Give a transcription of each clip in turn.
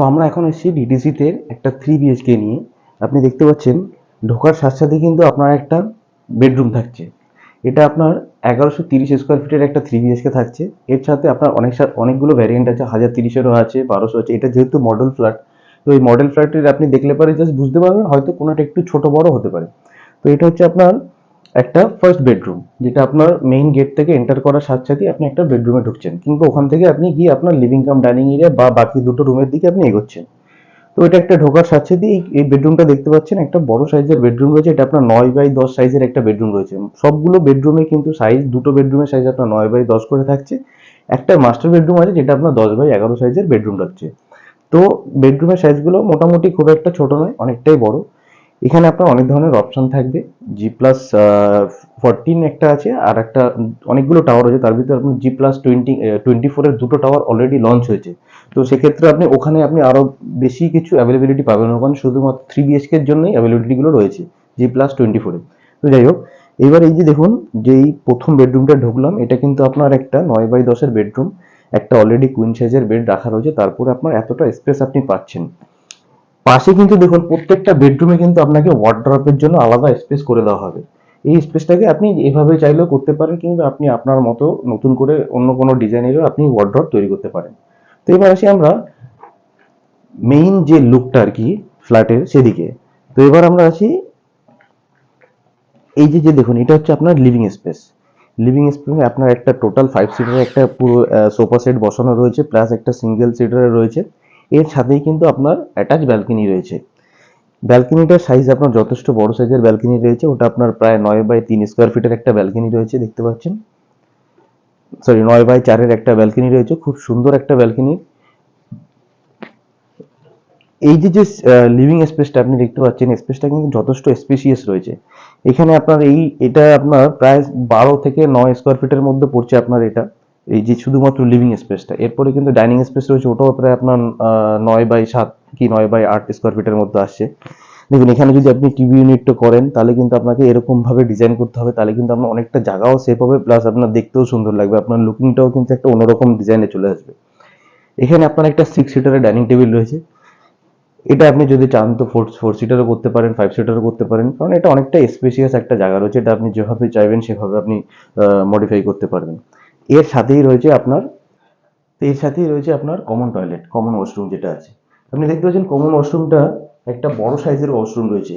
তো আমরা এখন এসেছি ডিটিসিতে একটা 3 BHK নিয়ে। আপনি দেখতে পাচ্ছেন ঢোকার সাথে সাথে কিন্তু আপনার একটা বেডরুম থাকছে। এটা আপনার 1130 স্কোয়ার ফিটের একটা 3 BHK থাকছে। এর সাথে আপনার অনেকগুলো ভ্যারিয়েন্ট আছে, 1030-এরও আছে, 1200 আছে। এটা যেহেতু মডেল ফ্ল্যাট, তো এই মডেল ফ্ল্যাটের আপনি দেখলে পারে জাস্ট বুঝতে পারবেন হয়তো কোনোটা একটু ছোট বড় হতে পারে। তো এটা হচ্ছে আপনার একটা ফার্স্ট বেডরুম, যেটা আপনার মেইন গেট থেকে এন্টার করার সাথে সাথে আপনি একটা বেডরুমে ঢুকছেন, কিন্তু ওখান থেকে আপনি গিয়ে আপনার লিভিং কাম ডাইনিং এরিয়া বা বাকি দুটো রুমের দিকে আপনি এগোচ্ছেন। তো এটা একটা ঢোকার সাথে সাথে এই বেডরুমটা দেখতে পাচ্ছেন, একটা বড় সাইজের বেডরুম রয়েছে। এটা আপনার 9x10 সাইজের একটা বেডরুম রয়েছে। সবগুলো বেডরুমে কিন্তু সাইজ, দুটো বেডরুমের সাইজ আপনার 9x10 করে থাকছে। একটা মাস্টার বেডরুম আছে যেটা আপনার 10x11 সাইজের বেডরুম থাকছে। তো বেডরুমের সাইজগুলো মোটামুটি খুব একটা ছোট নয়, অনেকটাই বড়। এখানে আপনার অনেক ধরনের অপশন থাকবে। G+14 একটা আছে, আর একটা অনেকগুলো টাওয়ার আছে, তার ভিতরে আপনি G+24 দুটো টাওয়ার অলরেডি লঞ্চ হয়েছে। তো সেক্ষেত্রে আপনি ওখানে আরো বেশি কিছু অ্যাভেলেবিলিটি পাবেন, ওখানে শুধুমাত্র 3 BHK এর জন্যই অ্যাভেলেবিলিটি গুলো রয়েছে G+24-এ। তো যাই হোক, এবার এই যে দেখুন, যে এই প্রথম বেডরুমটা ঢুকলাম, এটা কিন্তু আপনার একটা 9x10-এর বেডরুম। একটা অলরেডি কুইন সাইজের বেড রাখা রয়েছে, তারপরে আপনার এতটা স্পেস আপনি পাচ্ছেন। পাশে কিন্তু দেখুন, প্রত্যেকটা বেডরুমে কিন্তু আপনাকে ওয়ার্ড্রপের জন্য আলাদা স্পেস করে দেওয়া হবে। এই স্পেসটাকে আপনি এভাবে চাইলেও করতে পারেন, কিংবা আপনি আপনার মতো নতুন করে অন্য কোনো ডিজাইনেরও আপনি ওয়ার্ড্রপ তৈরি করতে পারেন। তো এবার আসি আমরা মেইন যে লুকটা আর কি ফ্ল্যাটের সেদিকে। তো এবার আমরা আসি, এই যে যে দেখুন, এটা হচ্ছে আপনার লিভিং স্পেস। লিভিং স্পেসে আপনার একটা টোটাল 5 সিটারের একটা পুরো সোফা সেট বসানো রয়েছে, প্লাস একটা সিঙ্গেল সিটারের রয়েছে। এর সাথেই কিন্তু আপনার অ্যাটাচ ব্যালকনি রয়েছে। ব্যালকনিটার সাইজ আপনার যথেষ্ট বড় সাইজের ব্যালকনি রয়েছে। ওটা আপনার প্রায় 9x3 স্কোয়ার ফিটের একটা ব্যালকনি রয়েছে, দেখতে পাচ্ছেন। সরি, 9x4-এর একটা ব্যালকনি রয়েছে, খুব সুন্দর একটা ব্যালকনি। এই যে যে লিভিং স্পেসটা আপনি দেখতে পাচ্ছেন, স্পেসটা কিন্তু যথেষ্ট স্পেসিয়াস রয়েছে। এখানে আপনার এটা আপনার প্রায় 12 থেকে 9 স্কোয়ার ফিটের মধ্যে পড়ছে আপনার এটা, এই যে শুধুমাত্র লিভিং স্পেসটা। এরপরে কিন্তু ডাইনিং স্পেস রয়েছে, ওটাও প্রায় আপনার 9x7 কি 9x8 স্কোয়ার ফিটের মধ্যে আসছে। দেখুন, এখানে যদি আপনি টিভি ইউনিটটা করেন, তাহলে কিন্তু আপনাকে এরকম ভাবে ডিজাইন করতে হবে, তাহলে কিন্তু আপনার অনেকটা জায়গাও সেভ হবে, প্লাস আপনার দেখতেও সুন্দর লাগবে, আপনার লুকিংটাও কিন্তু একটা অন্যরকম ডিজাইনে চলে আসবে। এখানে আপনার একটা 6 সিটারের ডাইনিং টেবিল রয়েছে। এটা আপনি যদি চান তো ফোর ফোর সিটারও করতে পারেন, 5 সিটারও করতে পারেন, কারণ এটা অনেকটা স্পেসিয়াস একটা জায়গা রয়েছে। এটা আপনি যেভাবে চাইবেন সেভাবে আপনি মডিফাই করতে পারবেন। এর সাথেই রয়েছে আপনার এর সাথেই রয়েছে আপনার কমন টয়লেট, কমন ওয়াশরুম যেটা আছে। আপনি দেখতে পাচ্ছেন কমন ওয়াশরুমটা একটা বড় সাইজের ওয়াশরুম রয়েছে।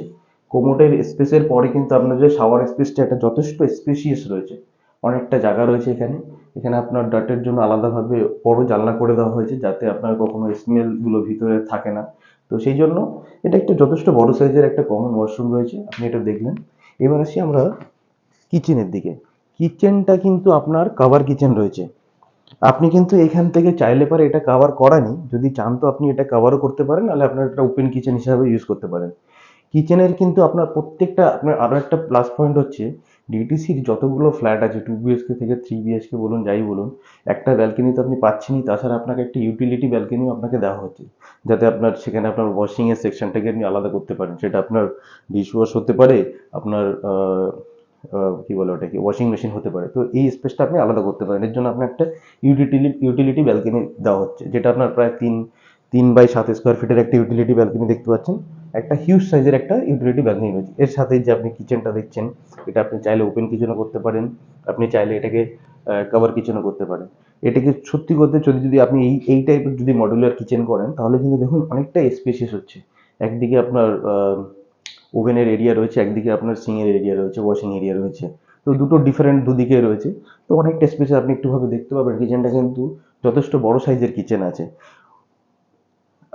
কোমোটের স্পেসের পরে কিন্তু আপনার যে শাওয়ার স্পেসটা, এটা যথেষ্ট স্পেসিয়াস রয়েছে, অনেকটা জায়গা রয়েছে এখানে। এখানে আপনার ডাটের জন্য আলাদাভাবে বড় জানলা করে দেওয়া হয়েছে, যাতে আপনার কখনো স্মেল গুলো ভিতরে থাকে না। তো সেই জন্য এটা একটা যথেষ্ট বড় সাইজের একটা কমন ওয়াশরুম রয়েছে, আপনি এটা দেখলেন। এবার আসি আমরা কিচেনের দিকে। কিচেনটা কিন্তু আপনার কাভার কিচেন রয়েছে। আপনি কিন্তু এখান থেকে চাইলে পারে এটা কভার করা নেই, যদি চান তো আপনি এটা কভারও করতে পারেন, নাহলে আপনার এটা ওপেন কিচেন হিসাবে ইউজ করতে পারেন। কিচেনের কিন্তু আপনার প্রত্যেকটা, আপনার আরো একটা প্লাস পয়েন্ট হচ্ছে, ডিটিসির যতগুলো ফ্ল্যাট আছে 2 BHK থেকে 3 BHK বলুন, যাই বলুন, একটা ব্যালকনি তো আপনি পাচ্ছেনই, তাছাড়া আপনাকে একটা ইউটিলিটি ব্যালকনিও আপনাকে দেওয়া হচ্ছে, যাতে আপনার সেখানে আপনার ওয়াশিং এর সেকশনটাকে আপনি আলাদা করতে পারেন। সেটা আপনার ডিশ ওয়াশ হতে পারে, আপনার কি বলে ওটাকে, ওয়াশিং মেশিন হতে পারে। তো এই স্পেসটা আপনি আলাদা করতে পারেন, এর জন্য আপনার একটা ইউটিলিটি ব্যালকনি দেওয়া হচ্ছে, যেটা আপনার প্রায় 3x7 স্কোয়ার ফিটের একটা ইউটিলিটি ব্যালকনি দেখতে পাচ্ছেন। একটা হিউজ সাইজের একটা ইউটিলিটি ব্যালকনি রয়েছে। এর সাথে যে আপনি কিচেনটা দেখছেন, এটা আপনি চাইলে ওপেন কিচেনও করতে পারেন, আপনি চাইলে এটাকে কভার কিচেনও করতে পারেন। এটাকে সত্যি করতে যদি আপনি এই টাইপের যদি মডুলার কিচেন করেন, তাহলে কিন্তু দেখুন অনেকটা স্পেসিয়াস হচ্ছে। একদিকে আপনার ওভেনের এরিয়া রয়েছে, একদিকে আপনার সিঙ্ক এর এরিয়া রয়েছে, ওয়াশিং এরিয়া রয়েছে। তো দুটো ডিফারেন্ট দুদিকে রয়েছে। তো অনেকটা স্পেস আপনি একটু ভাবে দেখতে পাবেন, কিচেনটা কিন্তু যথেষ্ট বড় সাইজের কিচেন আছে।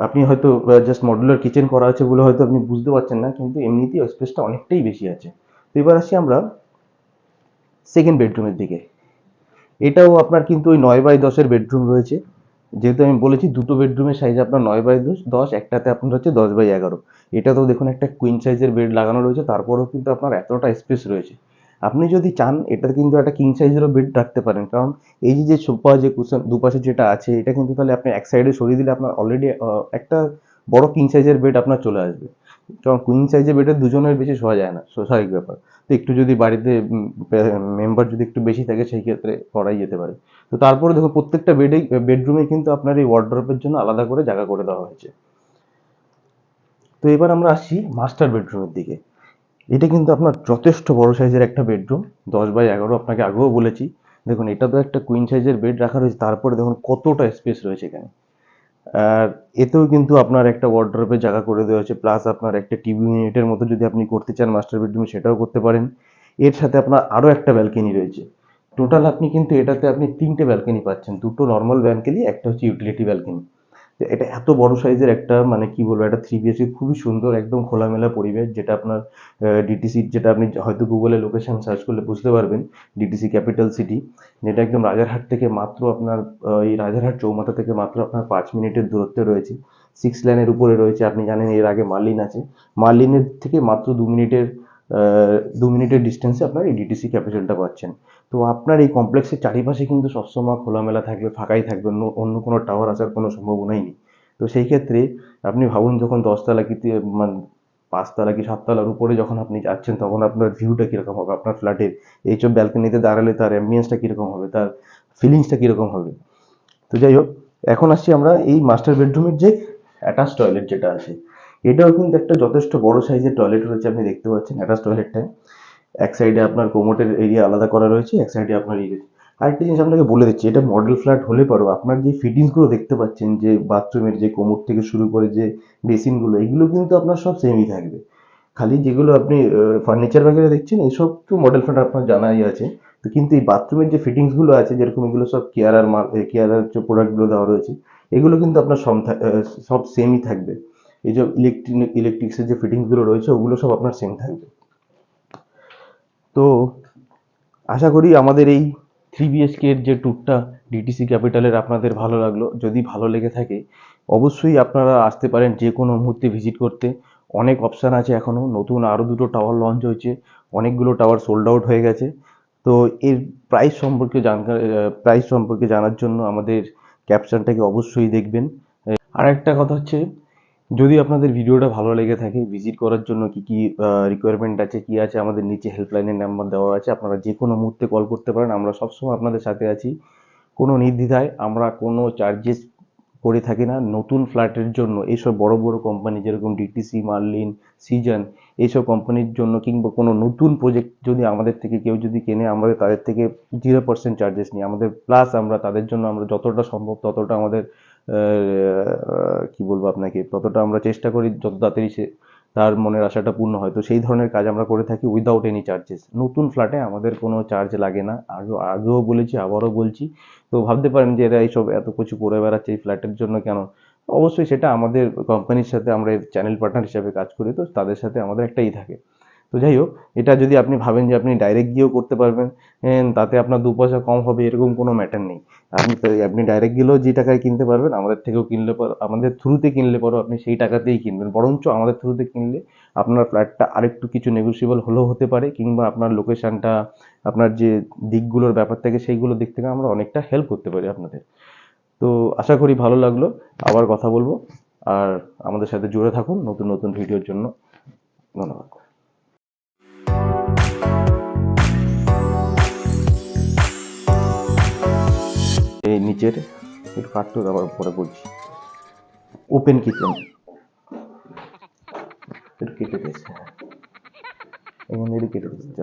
আপনি হয়তো জাস্ট মডুলার কিচেন করা আছে বলে হয়তো আপনি বুঝতে পারছেন না, কিন্তু এমনিতেই স্পেসটা অনেকটাই বেশি আছে। তো এবার আসি আমরা সেকেন্ড বেডরুমের দিকে। এটাও আপনার কিন্তু ওই 9x10-এর বেডরুম রয়েছে। যেহেতু আমি বলেছি দুটো বেডরুমের সাইজ আপনার 9x10, একটাতে আপনার হচ্ছে 10x11। এটাতেও দেখুন একটা কুইন সাইজের বেড লাগানো রয়েছে, তারপরেও কিন্তু আপনার এতটা স্পেস রয়েছে। আপনি যদি চান এটাতে কিন্তু একটা কিং সাইজেরও বেড রাখতে পারেন, কারণ এই যে যে সোফা যে কুশন দুপাশে যেটা আছে, এটা কিন্তু তাহলে আপনি এক সাইডে সরিয়ে দিলে আপনার অলরেডি একটা বড় কিং সাইজের বেড আপনার চলে আসবে। কারণ কুইন সাইজে বেডে দুজনের বেশি শোয়া যায় না, স্বাভাবিক ব্যাপার। তো একটু যদি বাড়িতে মেম্বার যদি একটু বেশি থাকে সেই ক্ষেত্রে করাই যেতে পারে। তো তারপরে দেখো প্রত্যেকটা বেডরুমে কিন্তু আপনার এই ওয়ার্ড্রপের জন্য আলাদা করে জায়গা করে দেওয়া হয়েছে। তো এবার আমরা আসছি মাস্টার বেডরুমের দিকে। এটা কিন্তু আপনার যথেষ্ট বড় সাইজের একটা বেডরুম, 10x11 আপনাকে আগেও বলেছি। দেখুন এটা তো একটা কুইন সাইজের বেড রাখা রয়েছে, তারপরে দেখুন কতটা স্পেস রয়েছে এখানে। আর এতেও কিন্তু আপনার একটা ওয়ার্ড্রপের জায়গা করে দেওয়া হয়েছে, প্লাস আপনার একটা টিভি ইউনিটের মতো যদি আপনি করতে চান মাস্টার বেডরুমে সেটাও করতে পারেন। এর সাথে আপনার আরও একটা ব্যালকনি রয়েছে। টোটাল আপনি কিন্তু এটাতে আপনি 3টে ব্যালকনি পাচ্ছেন, 2টো নর্মাল ব্যালকনি, একটা হচ্ছে ইউটিলিটি ব্যালকনি। তো এটা এত বড় সাইজের একটা মানে কি বলবো একটা 3 BHK, খুবই সুন্দর একদম খোলামেলা পরিবেশ, যেটা আপনার ডিটিসি, যেটা আপনি হয়তো গুগলে লোকেশন সার্চ করলে বুঝতে পারবেন, ডিটিসি ক্যাপিটাল সিটি, যেটা একদম রাজারহাট থেকে মাত্র আপনার এই রাজারহাট চৌমাথা থেকে মাত্র আপনার 5 মিনিটের দূরত্বে রয়েছে। 6 লেনের উপরে রয়েছে, আপনি জানেন এর আগে মার্লিন আছে, মার্লিনের থেকে মাত্র 2 মিনিটের ডিস্টেন্সে আপনার এই ডিটিসি ক্যাপিটালটা পাচ্ছেন। তো আপনার এই কমপ্লেক্সের চারিপাশে কিন্তু সবসময় খোলামেলা থাকবে, ফাঁকাই থাকবে, অন্য কোনো টাওয়ার আসার কোনো সম্ভাবনাই নেই। তো সেই ক্ষেত্রে আপনি ভাবুন যখন 10 তলা কি মানে 5 তলা কি 7 তলার উপরে যখন আপনি যাচ্ছেন, তখন আপনার ভিউটা কীরকম হবে, আপনার ফ্ল্যাটের এইসব ব্যালকনিতে দাঁড়ালে তার অ্যাম্বিয়েন্সটা কীরকম হবে, তার ফিলিংসটা কীরকম হবে। তো যাই হোক, এখন আসছি আমরা এই মাস্টার বেডরুমের যে অ্যাটাচ টয়লেট যেটা আছে, এটাও কিন্তু একটা যথেষ্ট বড় সাইজের টয়লেট রয়েছে, আপনি দেখতে পাচ্ছেন অ্যাটাচ টয়লেটটা। এক সাইডে আপনার কোমোটের এরিয়া আলাদা করা রয়েছে, এক সাইডে আপনার ইয়ে। আরেকটা জিনিস আপনাকে বলে দিচ্ছি, এটা মডেল ফ্ল্যাট হলে পরেও আপনার যে ফিটিংসগুলো দেখতে পাচ্ছেন, যে বাথরুমের যে কোমোট থেকে শুরু করে যে বেসিনগুলো, এগুলো কিন্তু আপনার সব সেমই থাকবে। খালি যেগুলো আপনি ফার্নিচার বাগেরা দেখছেন এইসব তো মডেল ফ্ল্যাট আপনার জানাই আছে। তো কিন্তু এই বাথরুমের যে ফিটিংসগুলো আছে, যেরকম এগুলো সব কেয়ারার যে প্রোডাক্টগুলো দেওয়া রয়েছে, এগুলো কিন্তু আপনার সব সেমই থাকবে। এই যে ইলেকট্রিক্সের যে ফিটিংসগুলো রয়েছে ওগুলো সব আপনার সেম থাকবে। তো আশা করি আমাদের এই 3 BHK এর যে ট্যুরটা ডিটিসি ক্যাপিটালের আপনাদের ভালো লাগলো। যদি ভালো লেগে থাকে অবশ্যই আপনারা আসতে পারেন যে কোনো মুহূর্তে ভিজিট করতে। অনেক অপশান আছে এখনও, নতুন আরও 2টো টাওয়ার লঞ্চ হয়েছে, অনেকগুলো টাওয়ার সোল্ড আউট হয়ে গেছে। তো এর প্রাইস সম্পর্কে জানার জন্য আমাদের ক্যাপশনটাকে অবশ্যই দেখবেন। আর একটা কথা হচ্ছে, যদি আপনাদের ভিডিওটা ভালো লেগে থাকে, ভিজিট করার জন্য কি কি রিকোয়ারমেন্ট আছে, কি আছে, আমাদের নিচে হেল্পলাইনের নাম্বার দেওয়া আছে, আপনারা যে কোনো মুহূর্তে কল করতে পারেন, আমরা সবসময় আপনাদের সাথে আছি। কোনো নির্দ্বিধায়, আমরা কোনো চার্জেস করে থাকি না নতুন ফ্ল্যাটের জন্য। এইসব বড় বড় কোম্পানি যেরকম ডিটিসি, মার্লিন, সিজন, এইসব কোম্পানির জন্য কিংবা কোনো নতুন প্রজেক্ট যদি আমাদের থেকে কেউ যদি কেনে, আমাদের তাদের থেকে 0% চার্জেস নিই আমাদের, প্লাস আমরা তাদের জন্য আমরা যতটা সম্ভব ততটা আমাদের কি বলবো আপনাকে, ততটা আমরা চেষ্টা করি যত তাড়াতাড়ি সে তার মনের আশাটা পূর্ণ হয়। তো সেই ধরনের কাজ আমরা করে থাকি উইদাউট এনি চার্জেস। নতুন ফ্ল্যাটে আমাদের কোনো চার্জ লাগে না, আগেও বলেছি, আবারও বলছি। তো ভাবতে পারেন যে এরা এইসব এত কিছু করে বেড়াচ্ছে এই ফ্ল্যাটের জন্য কেন, অবশ্যই সেটা আমাদের কোম্পানির সাথে, আমরা চ্যানেল পার্টনার হিসাবে কাজ করি, তো তাদের সাথে আমাদের একটাই থাকে। তো যাই হোক, এটা যদি আপনি ভাবেন যে আপনি ডাইরেক্ট গিয়েও করতে পারবেন, তাতে আপনার 2 পয়সা কম হবে এরকম কোনো ম্যাটার নেই। আপনি ডাইরেক্ট গেলেও যে টাকায় কিনতে পারবেন, আমাদের থেকেও কিনলে পর, আমাদের থ্রুতে কিনলে পরও আপনি সেই টাকাতেই কিনবেন। বরঞ্চ আমাদের থ্রুতে কিনলে আপনার ফ্ল্যাটটা আরেকটু কিছু নেগোসিয়েবল হলেও হতে পারে, কিংবা আপনার লোকেশনটা, আপনার যে দিকগুলোর ব্যাপার থাকে সেইগুলো দিক থেকে আমরা অনেকটা হেল্প করতে পারি আপনাদের। তো আশা করি ভালো লাগলো, আবার কথা বলবো। আর আমাদের সাথে জুড়ে থাকুন নতুন নতুন ভিডিওর জন্য। ধন্যবাদ। এই নিচের একটু কাটতে আবার পরে বলছি। ওপেন কিচেন একটু কেটে দিয়েছে, এখানে কেটে দিয়েছে।